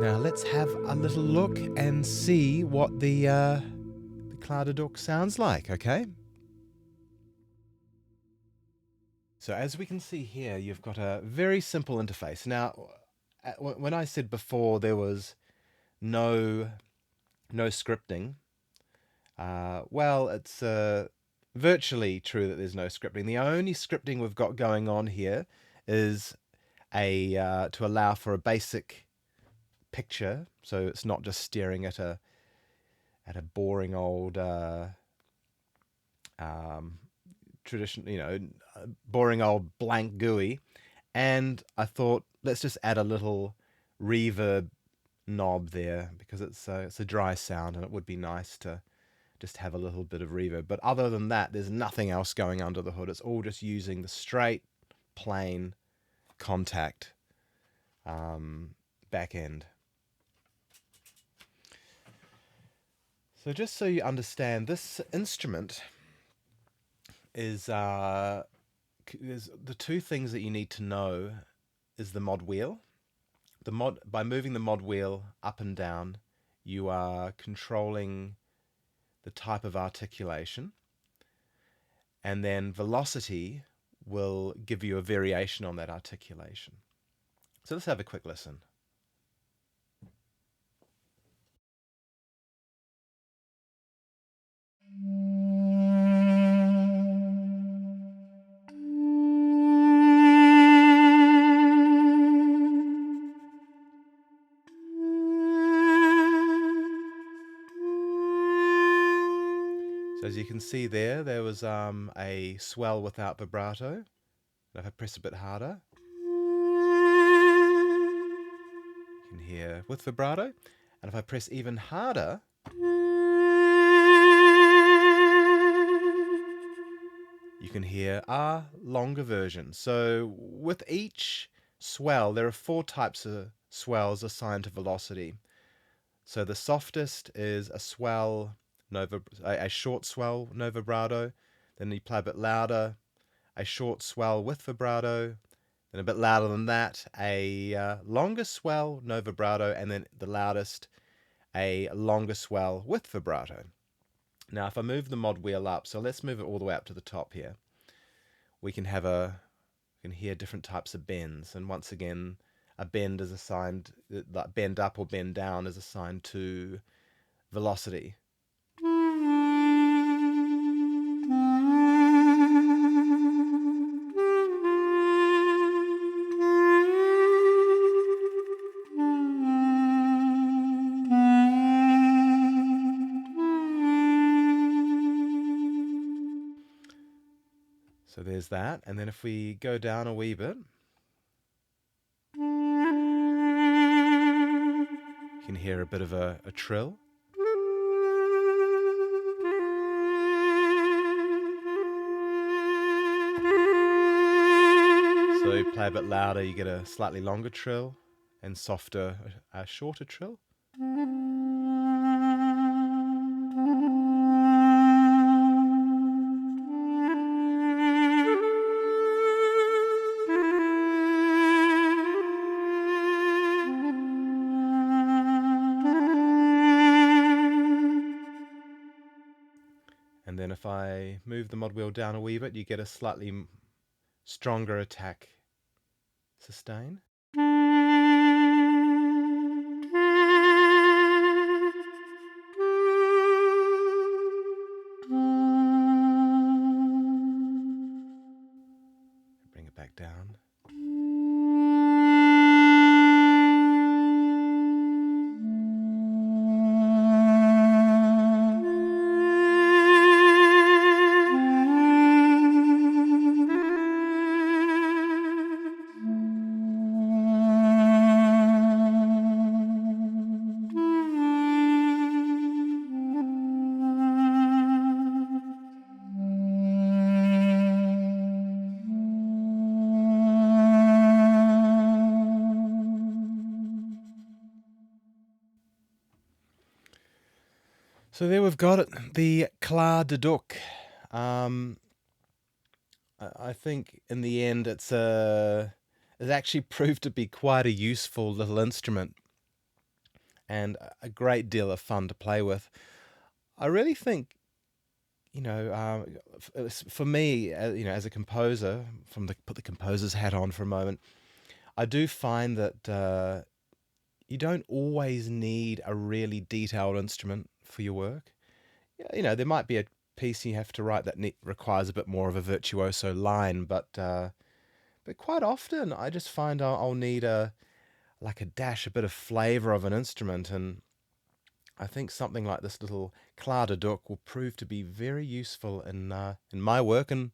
Now let's have a little look and see what the Clar-Duduk sounds like, okay? So as we can see here, you've got a very simple interface. Now, when I said before there was no scripting, well, it's virtually true that there's no scripting. The only scripting we've got going on here is to allow for a basic picture, so it's not just staring at a boring old tradition, boring old blank GUI. And I thought, let's just add a little reverb knob there because it's a dry sound and it would be nice to just have a little bit of reverb. But other than that, there's nothing else going under the hood. It's all just using the straight, plain Kontakt back end. So just so you understand, this instrument is the two things that you need to know is the mod wheel. By moving the mod wheel up and down, you are controlling the type of articulation, and then velocity will give you a variation on that articulation. So let's have a quick listen. So as you can see there was a swell without vibrato. If I press a bit harder, you can hear with vibrato. And if I press even harder, you can hear a longer version. So with each swell, there are 4 types of swells assigned to velocity. So the softest is a swell, a short swell, no vibrato. Then you play a bit louder, a short swell with vibrato. Then a bit louder than that, a longer swell, no vibrato. And then the loudest, a longer swell with vibrato. Now, if I move the mod wheel up, so let's move it all the way up to the top here. We can hear different types of bends. And once again, a bend is assigned, like bend up or bend down is assigned to velocity. So there's that. And then if we go down a wee bit, you can hear a bit of a trill. So you play a bit louder, you get a slightly longer trill, and softer, a shorter trill. And then if I move the mod wheel down a wee bit, you get a slightly stronger attack sustain. Bring it back down. So there we've got it, the Clar-Duduk. I think in the end it's actually proved to be quite a useful little instrument and a great deal of fun to play with. I really think, for me, as a composer, put the composer's hat on for a moment, I do find that you don't always need a really detailed instrument for your work. Yeah, there might be a piece you have to write that requires a bit more of a virtuoso line, but quite often I just find I'll need a dash, a bit of flavor of an instrument, and I think something like this little Clar-Duduk will prove to be very useful in my work and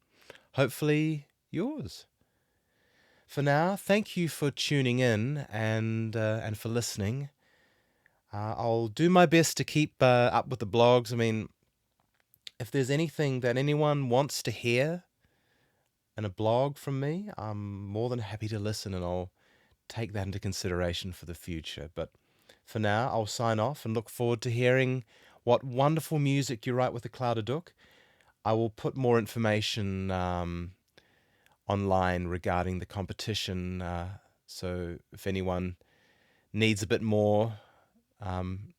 hopefully yours. For now, thank you for tuning in and for listening. I'll do my best to keep up with the blogs. I mean, if there's anything that anyone wants to hear in a blog from me, I'm more than happy to listen, and I'll take that into consideration for the future. But for now, I'll sign off and look forward to hearing what wonderful music you write with the Clar-Duduk. I will put more information online regarding the competition. So if anyone needs a bit um,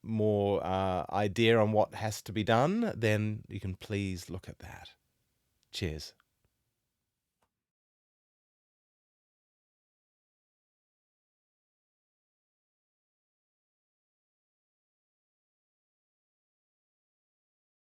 more idea on what has to be done, then you can please look at that. Cheers.